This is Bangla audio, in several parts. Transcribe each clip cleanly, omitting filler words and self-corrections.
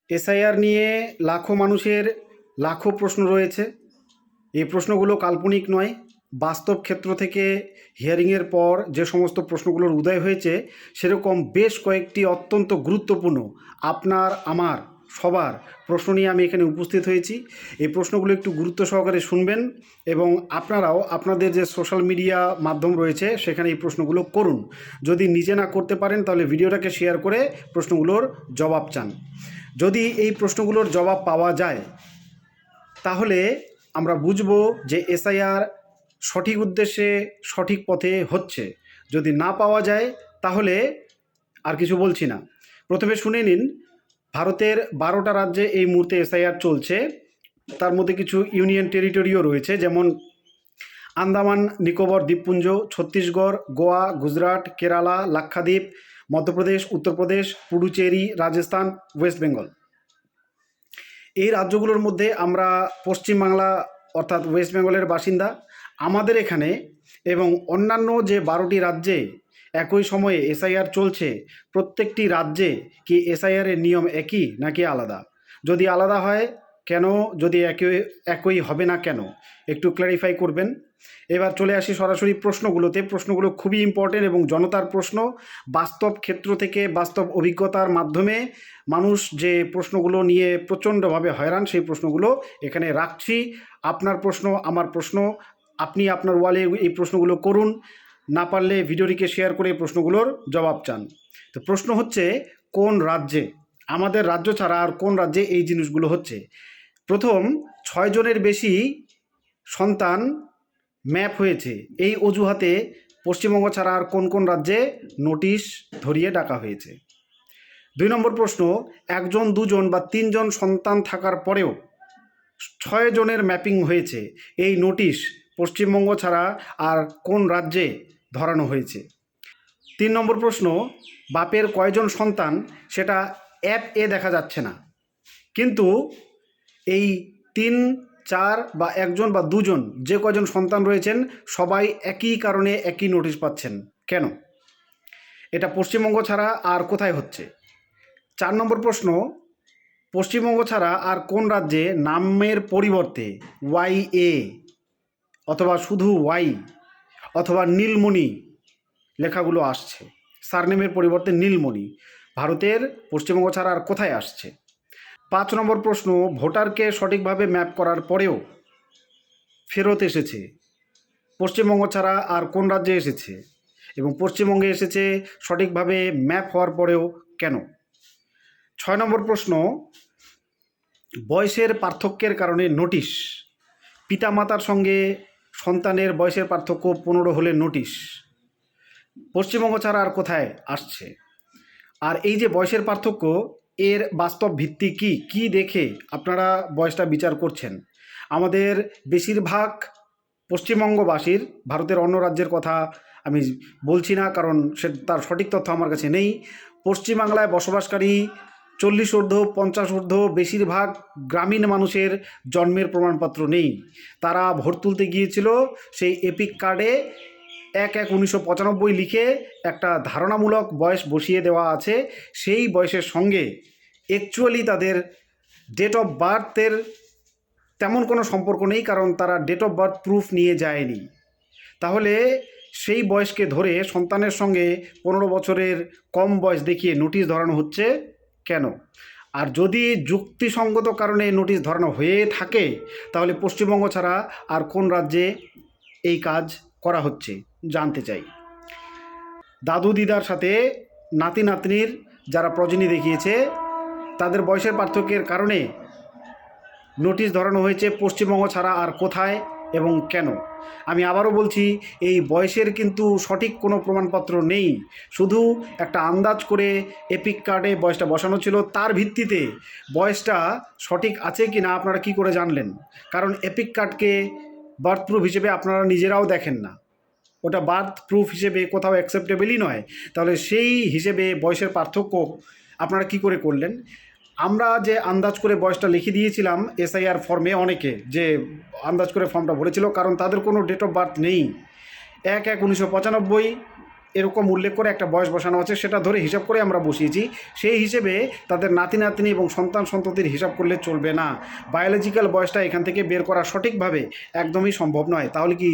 এসআইআর নিয়ে লাখো মানুষের লাখো প্রশ্ন রয়েছে। এই প্রশ্নগুলো কাল্পনিক নয়, বাস্তব ক্ষেত্র থেকে হিয়ারিংয়ের পর যে সমস্ত প্রশ্নগুলোর উদয় হয়েছে সেরকম বেশ কয়েকটি অত্যন্ত গুরুত্বপূর্ণ আপনার আমার সবার প্রশ্ন নিয়ে আমি এখানে উপস্থিত হয়েছি। এই প্রশ্নগুলো একটু গুরুত্ব সহকারে শুনবেন এবং আপনারাও আপনাদের যে সোশ্যাল মিডিয়া মাধ্যম রয়েছে সেখানে এই প্রশ্নগুলো করুন। যদি নিজে না করতে পারেন তাহলে ভিডিওটাকে শেয়ার করে প্রশ্নগুলোর জবাব চান। যদি এই প্রশ্নগুলোর জবাব পাওয়া যায় তাহলে আমরা বুঝব যে এসআইআর সঠিক উদ্দেশ্যে সঠিক পথে হচ্ছে। যদি না পাওয়া যায় তাহলে আর কিছু বলছি না। প্রথমে শুনে নিন, ভারতের 12টা রাজ্যে এই মুহূর্তে এসআইআর চলছে। তার মধ্যে কিছু ইউনিয়ন টেরিটরিও রয়েছে, যেমন আন্দামান নিকোবর দ্বীপপুঞ্জ, ছত্তিশগড়, গোয়া, গুজরাট, কেরালা, লাক্ষাদ্বীপ, মধ্যপ্রদেশ, উত্তরপ্রদেশ, পুডুচেরি, রাজস্থান, ওয়েস্ট বেঙ্গল। এই রাজ্যগুলোর মধ্যে আমরা পশ্চিমবাংলা অর্থাৎ ওয়েস্ট বেঙ্গলের বাসিন্দা। আমাদের এখানে এবং অন্যান্য যে 12টি রাজ্যে একই সময়ে এসআইআর চলছে, প্রত্যেকটি রাজ্যে কি এসআইআরের নিয়ম একই নাকি আলাদা? যদি আলাদা হয় কেন? যদি একই হবে না কেন? একটু ক্ল্যারিফাই করবেন। এবার চলে আসি সরাসরি প্রশ্নগুলোতে। প্রশ্নগুলো খুবই ইম্পর্টেন্ট এবং জনতার প্রশ্ন। বাস্তব ক্ষেত্র থেকে বাস্তব অভিজ্ঞতার মাধ্যমে মানুষ যে প্রশ্নগুলো নিয়ে প্রচণ্ডভাবে হয়রান, সেই প্রশ্নগুলো এখানে রাখছি। আপনার প্রশ্ন, আমার প্রশ্ন, আপনি আপনার ওয়ালে এই প্রশ্নগুলো করুন। না পারলে ভিডিওটিকে শেয়ার করে প্রশ্নগুলোর জবাব চান। তো প্রশ্ন হচ্ছে, কোন রাজ্যে, আমাদের রাজ্য ছাড়া আর কোন রাজ্যে এই জিনিসগুলো হচ্ছে? প্রথম, 6 জনের বেশি সন্তান ম্যাপ হয়েছে, এই অজুহাতে পশ্চিমবঙ্গ ছাড়া আর কোন কোন রাজ্যে নোটিশ ধরিয়ে ডাকা হয়েছে? 2 নম্বর প্রশ্ন, 1 জন 2 জন বা 3 জন সন্তান থাকার পরেও 6 জনের ম্যাপিং হয়েছে, এই নোটিশ পশ্চিমবঙ্গ ছাড়া আর কোন রাজ্যে ধরানো হয়েছে? 3 নম্বর প্রশ্ন, বাপের কয়জন সন্তান সেটা অ্যাপ এ দেখা যাচ্ছে না, কিন্তু এই 3, 4 বা 1 জন বা 2 জন যে কয়জন সন্তান রয়েছেন সবাই একই কারণে একই নোটিশ পাচ্ছেন, কেন? এটা পশ্চিমবঙ্গ ছাড়া আর কোথায় হচ্ছে? 4 নম্বর প্রশ্ন, পশ্চিমবঙ্গ ছাড়া আর কোন রাজ্যে নামের পরিবর্তে YA অথবা শুধু ওয়াই অথবা নীলমণি লেখাগুলো আসছে? সারনেমের পরিবর্তে নীলমণি ভারতের পশ্চিমবঙ্গ ছাড়া আর কোথায় আসছে? 5 নম্বর প্রশ্ন, ভোটারকে সঠিকভাবে ম্যাপ করার পরেও ফেরত এসেছে, পশ্চিমবঙ্গ ছাড়া আর কোন রাজ্যে এসেছে? এবং পশ্চিমবঙ্গে এসেছে সঠিকভাবে ম্যাপ হওয়ার পরেও কেন? 6 নম্বর প্রশ্ন, বয়সের পার্থক্যের কারণে নোটিশ, পিতামাতার সঙ্গে সন্তানের বয়সের পার্থক্য 15 হলে নোটিশ, পশ্চিমবঙ্গ ছাড়া আর কোথায় আসছে? আর এই যে বয়সের পার্থক্য, এর বাস্তব ভিত্তি কি? কি দেখে আপনারা বয়সটা বিচার করছেন? আমাদের বেশিরভাগ পশ্চিমবঙ্গবাসীর, ভারতের অন্য রাজ্যের কথা আমি বলছি না কারণ তার সঠিক তথ্য আমার কাছে নেই, পশ্চিমবাংলায় বসবাসকারী 40 ঊর্ধ্ব 50 ঊর্ধ্ব বেশিরভাগ গ্রামীণ মানুষের জন্মের প্রমাণপত্র নেই। তারা ভোট তুলতে গিয়েছিল, সেই এপিক কার্ডে 1/1/1995 লিখে একটা ধারণামূলক বয়স বসিয়ে দেওয়া আছে। সেই বয়সের সঙ্গে অ্যাকচুয়ালি তাদের ডেট অফ বার্থের তেমন কোনো সম্পর্ক নেই, কারণ তারা ডেট অফ বার্থ প্রুফ নিয়ে যায়নি। তাহলে সেই বয়সকে ধরে সন্তানের সঙ্গে 15 বছরের কম বয়স দেখিয়ে নোটিশ ধরানো হচ্ছে কেন? আর যদি যুক্তিসঙ্গত কারণে নোটিশ ধরানো হয়ে থাকে তাহলে পশ্চিমবঙ্গ ছাড়া আর কোন রাজ্যে এই কাজ করা হচ্ছে জানতে চাই। দাদু দিদার সাথে নাতি নাতনির যারা প্রজনী দেখিয়েছে তাদের বয়সের পার্থক্যের কারণে নোটিশ ধরানো হয়েছে, পশ্চিমবঙ্গ ছাড়া আর কোথায় এবং কেন? আমি আবারও বলছি, এই বয়সের কিন্তু সঠিক কোনো প্রমাণপত্র নেই, শুধু একটা আন্দাজ করে এপিক কার্ডে বয়সটা বসানো ছিল। তার ভিত্তিতে বয়সটা সঠিক আছে কি না আপনারা কি করে জানলেন? কারণ এপিক কার্ডকে বার্থ প্রুফ হিসেবে আপনারা নিজেরাও দেখেন না, ওটা বার্থ প্রুফ হিসেবে কোথাও অ্যাকসেপ্টেবলই নয়। তাহলে সেই হিসেবে বয়সের পার্থক্য আপনারা কি করে করলেন? আমরা যে আন্দাজ করে বয়সটা লিখে দিয়েছিলাম এসআইআর ফর্মে, অনেকে যে আন্দাজ করে ফর্মটা ভরেছিল, কারণ তাদের কোনো ডেট অফ বার্থ নেই। 1/1/1995 এরকম উল্লেখ করে একটা বয়স বসানো আছে, সেটা ধরে হিসাব করে আমরা বসিয়েছি। সেই হিসেবে তাদের নাতি নাতনি এবং সন্তান সন্ততির হিসাব করলে চলবে না। বায়োলজিক্যাল বয়সটা এখান থেকে বের করা সঠিকভাবে একদমই সম্ভব নয়। তাহলে কি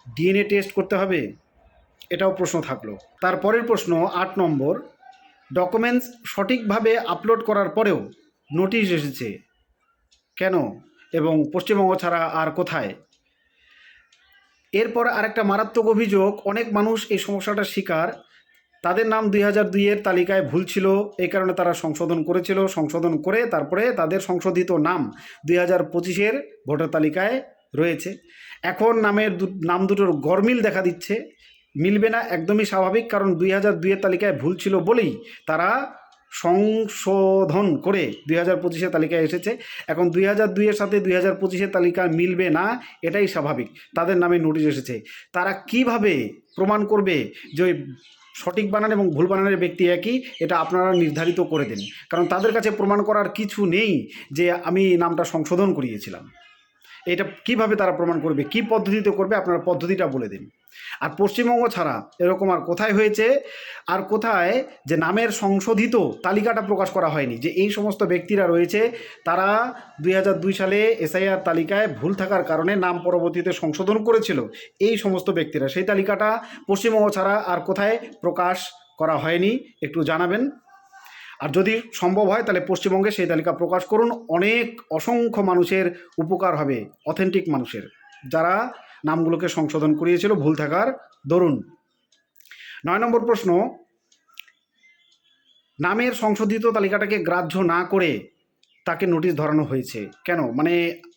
ডিএনএ টেস্ট করতে হবে? এটাও প্রশ্ন থাকলো। তারপরের প্রশ্ন 8 নম্বর, ডকুমেন্টস সঠিকভাবে আপলোড করার পরেও নোটিশ এসেছে কেন এবং পশ্চিমবঙ্গ ছাড়া আর কোথায়? এরপর আরেকটা মারাত্মক অভিযোগ, অনেক মানুষ এই সমস্যাটার শিকার। তাদের নাম 2002-এর তালিকায় ভুল ছিল, এই কারণে তারা সংশোধন করেছিল, সংশোধন করে তারপরে তাদের সংশোধিত নাম 2025-এর ভোটার তালিকায় রয়েছে। এখন নাম দুটোর গরমিল দেখা দিচ্ছে, মিলবে না, একদমই স্বাভাবিক, কারণ 2002-এর তালিকায় ভুল ছিল বলেই তারা সংশোধন করে 2025-এর তালিকায় এসেছে। এখন 2002-এর সাথে 2025-এর তালিকা মিলবে না, এটাই স্বাভাবিক, তাদের নামে নোটিশ এসেছে। তারা কিভাবে প্রমাণ করবে যে ওই সঠিক বানান এবং ভুল বানানের ব্যক্তি একই? এটা আপনারা নির্ধারিত করে দেন, কারণ তাদের কাছে প্রমাণ করার কিছু নেই যে আমি নামটা সংশোধন করিয়েছিলাম। এটা কিভাবে তারা প্রমাণ করবে, কি পদ্ধতিতে করবে, আপনারা পদ্ধতিটা বলে দিন। আর পশ্চিমবঙ্গ ছাড়া এরকম আর কোথায় হয়েছে, আর কোথায় যে নামের সংশোধিত তালিকাটা প্রকাশ করা হয়নি, যে এই সমস্ত ব্যক্তিরা রয়েছে, তারা 2002 সালে এসআইআর তালিকায় ভুল থাকার কারণে নাম পরবর্তীতে সংশোধন করেছিল, এই সমস্ত ব্যক্তিরা, সেই তালিকাটা পশ্চিমবঙ্গ ছাড়া আর কোথায় প্রকাশ করা হয়নি, একটু জানাবেন। আর যদি সম্ভব হয় তাহলে পশ্চিমবঙ্গে সেই তালিকা প্রকাশ করুন, অসংখ্য মানুষের উপকার হবে, অথেন্টিক মানুষের, যারা নামগুলোকে সংশোধন করিয়েছিল ভুল থাকার দরুন। 9 নম্বর প্রশ্ন, নামের সংশোধিত তালিকাটাকে গ্রাহ্য না করে তাকে নোটিশ ধরানো হয়েছে কেন? মানে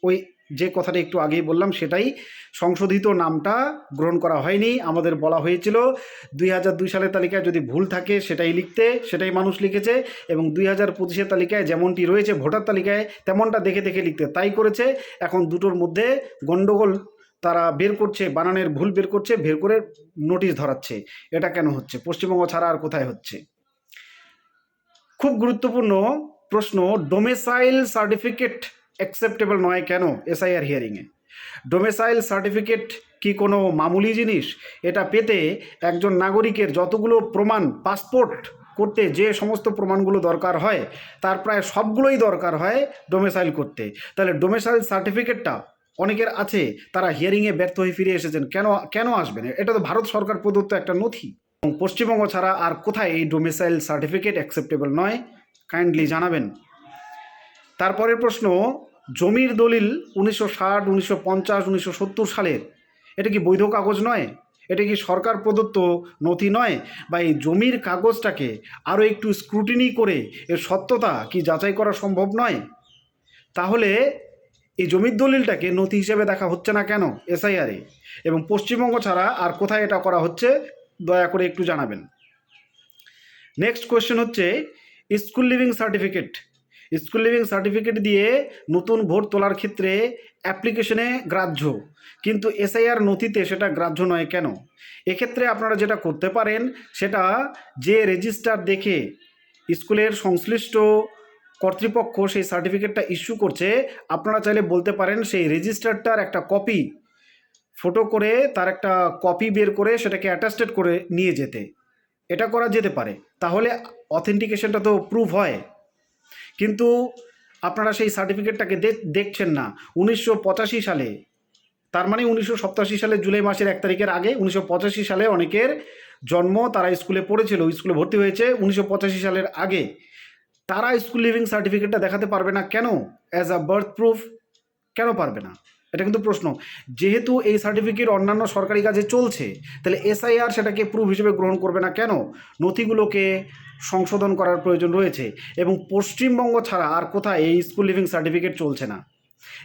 ওই যে কথাটা একটু আগেই বললাম সেটাই, সংশোধিত নামটা গ্রহণ করা হয়নি। আমাদের বলা হয়েছিল 2002 সালের তালিকায় যদি ভুল থাকে সেটাই লিখতে, সেটাই মানুষ লিখেছে, এবং 2025-এর তালিকায় যেমনটি রয়েছে ভোটার তালিকায় তেমনটা দেখে দেখে লিখতে, তাই করেছে। এখন দুটোর মধ্যে গণ্ডগোল তারা বের করছে, বানানের ভুল বের করছে, বের করে নোটিশ ধরাচ্ছে। এটা কেন হচ্ছে? পশ্চিমবঙ্গ ছাড়া আর কোথায় হচ্ছে? খুব গুরুত্বপূর্ণ প্রশ্ন, ডোমেসাইল সার্টিফিকেট অ্যাকসেপ্টেবল নয় কেন এসআইআর হিয়ারিংয়ে? ডোমেসাইল সার্টিফিকেট কি কোনো মামুলি জিনিস? এটা পেতে একজন নাগরিকের যতগুলো প্রমাণ, পাসপোর্ট করতে যে সমস্ত প্রমাণগুলো দরকার হয় তার প্রায় সবগুলোই দরকার হয় ডোমেসাইল করতে। তাহলে ডোমেসাইল সার্টিফিকেটটা অনেকের আছে, তারা হিয়ারিংয়ে ব্যর্থ হয়ে ফিরে এসেছেন, কেন আসবেন? এটা তো ভারত সরকার প্রদত্ত একটা নথি। পশ্চিমবঙ্গ ছাড়া আর কোথায় এই ডোমিসাইল সার্টিফিকেট অ্যাকসেপ্টেবল নয়, কাইন্ডলি জানাবেন। তারপরের প্রশ্ন, জমির দলিল 1960, 1950, 1970 সালের, এটা কি বৈধ কাগজ নয়? এটা কি সরকার প্রদত্ত নথি নয়? বা এই জমির কাগজটাকে আরও একটু স্ক্রুটিনি করে এর সত্যতা কি যাচাই করা সম্ভব নয়? তাহলে এই জমির দলিলটাকে নথি হিসেবে দেখা হচ্ছে না কেন এসআইআরে? এবং পশ্চিমবঙ্গ ছাড়া আর কোথায় এটা করা হচ্ছে, দয়া করে একটু জানাবেন। নেক্সট কোয়েশ্চেন হচ্ছে school living certificate. School living certificate দিয়ে নতুন ভোট তোলার ক্ষেত্রে অ্যাপ্লিকেশনে গ্রাহ্য, কিন্তু এসআইআর নথিতে সেটা গ্রাহ্য নয় কেন? এক্ষেত্রে আপনারা যেটা করতে পারেন, সেটা যে রেজিস্টার দেখে স্কুলের সংশ্লিষ্ট কর্তৃপক্ষ সেই সার্টিফিকেটটা ইস্যু করছে, আপনারা চাইলে বলতে পারেন সেই রেজিস্টারটার একটা কপি ফটো করে, তার একটা কপি বের করে সেটাকে অ্যাটাস্টেড করে নিয়ে যেতে। এটা করা যেতে পারে, তাহলে অথেন্টিকেশনটা তো প্রুভ হয়। কিন্তু আপনারা সেই সার্টিফিকেটটাকে দেখছেন না। 1985 সালে, তার মানে 1987 সালে জুলাই মাসের 1 তারিখের আগে 1985 সালে অনেকের জন্ম, তারা স্কুলে পড়েছিল, স্কুলে ভর্তি হয়েছে 1985 সালের আগে, তারা স্কুল লিভিং সার্টিফিকেটটা দেখাতে পারবে না কেন? অ্যাজ আ বার্থ প্রুফ কেন পারবে না? এটা কিন্তু প্রশ্ন। যেহেতু এই সার্টিফিকেট অন্যান্য সরকারি কাজে চলছে, তাহলে এসআইআর সেটাকে প্রুফ হিসেবে গ্রহণ করবে না কেন? নথিগুলোকে সংশোধন করার প্রয়োজন রয়েছে, এবং পশ্চিমবঙ্গ ছাড়া আর কোথায় এই স্কুল লিভিং সার্টিফিকেট চলছে না?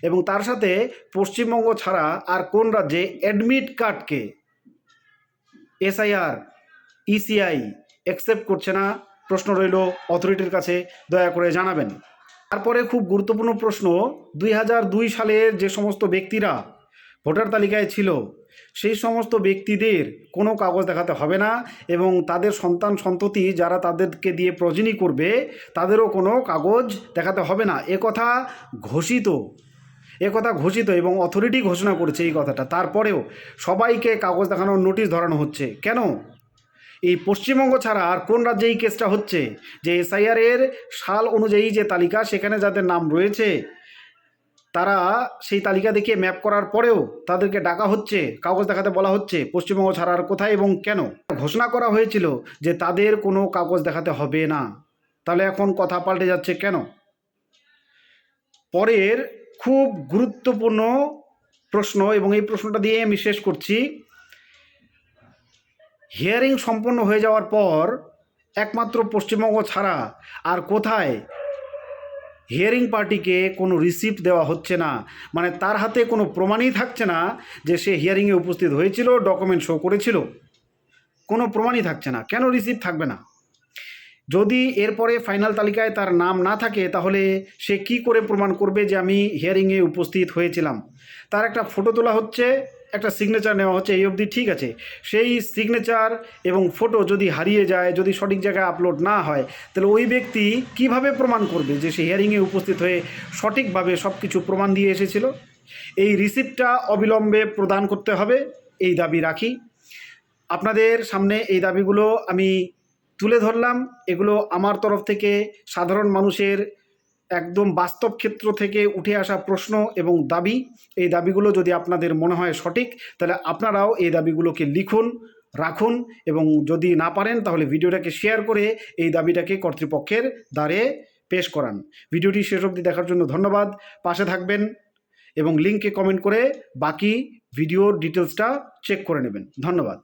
এবং তার সাথে পশ্চিমবঙ্গ ছাড়া আর কোন রাজ্যে অ্যাডমিট কার্ডকে এসআইআর, ইসিআই অ্যাকসেপ্ট করছে না? প্রশ্ন রইল অথরিটির কাছে, দয়া করে জানাবেন। তারপরে খুব গুরুত্বপূর্ণ প্রশ্ন, 2002 সালের যে সমস্ত ব্যক্তিরা ভোটার তালিকায় ছিল সেই সমস্ত ব্যক্তিদের কোনো কাগজ দেখাতে হবে না, এবং তাদের সন্তান সন্ততি যারা তাদেরকে দিয়ে প্রজনী করবে তাদেরও কোনো কাগজ দেখাতে হবে না। একথা ঘোষিত এবং অথরিটি ঘোষণা করেছে এই কথাটা। তারপরেও সবাইকে কাগজ দেখানোর নোটিশ ধরানো হচ্ছে কেন? এই পশ্চিমবঙ্গ ছাড়া আর কোন রাজ্যে এই কেসটা হচ্ছে যে এসআইআরের সাল অনুযায়ী যে তালিকা সেখানে যাদের নাম রয়েছে তারা সেই তালিকা দেখিয়ে ম্যাপ করার পরেও তাদেরকে ডাকা হচ্ছে, কাগজ দেখাতে বলা হচ্ছে? পশ্চিমবঙ্গ ছাড়া আর কোথায় এবং কেন? ঘোষণা করা হয়েছিল যে তাদের কোনো কাগজ দেখাতে হবে না, তাহলে এখন কথা পাল্টে যাচ্ছে কেন? পরের খুব গুরুত্বপূর্ণ প্রশ্ন, এবং এই প্রশ্নটা দিয়ে আমি শেষ করছি। হিয়ারিং সম্পন্ন হয়ে যাওয়ার পর একমাত্র পশ্চিমবঙ্গ ছাড়া আর কোথায় হিয়ারিং পার্টিকে কোনো রিসিপ্ট দেওয়া হচ্ছে না, মানে তার হাতে কোনো প্রমাণই থাকছে না যে সে হিয়ারিংয়ে উপস্থিত হয়েছিল, ডকুমেন্ট শো করেছিল, কোনো প্রমাণই থাকছে না। কেন রিসিপ্ট থাকবে না? যদি এরপরে ফাইনাল তালিকায় তার নাম না থাকে তাহলে সে কি করে প্রমাণ করবে যে আমি হিয়ারিংয়ে উপস্থিত হয়েছিলাম? তার একটা ফটো তোলা হচ্ছে, একটা সিগনেচার নেওয়া হচ্ছে, এই অবধি ঠিক আছে। সেই সিগনেচার এবং ফটো যদি হারিয়ে যায়, যদি সঠিক জায়গায় আপলোড না হয়, তাহলে ওই ব্যক্তি কিভাবে প্রমাণ করবে যে সে হিয়ারিংয়ে উপস্থিত হয়ে সঠিকভাবে সব কিছু প্রমাণ দিয়ে এসেছিল? এই রিসিপ্টটা অবিলম্বে প্রদান করতে হবে, এই দাবি রাখি। আপনাদের সামনে এই দাবিগুলো আমি তুলে ধরলাম। এগুলো আমার তরফ থেকে সাধারণ মানুষের একদম বাস্তব ক্ষেত্র থেকে উঠে আসা প্রশ্ন এবং দাবি। এই দাবিগুলো যদি আপনাদের মনে হয় সঠিক, তাহলে আপনারাও এই দাবিগুলোকে লিখুন, রাখুন, এবং যদি না পারেন তাহলে ভিডিওটাকে শেয়ার করে এই দাবিটাকে কর্তৃপক্ষের দ্বারে পেশ করান। ভিডিওটি শেষ অবধি দেখার জন্য ধন্যবাদ। পাশে থাকবেন এবং লিঙ্কে কমেন্ট করে বাকি ভিডিওর ডিটেলসটা চেক করে নেবেন। ধন্যবাদ।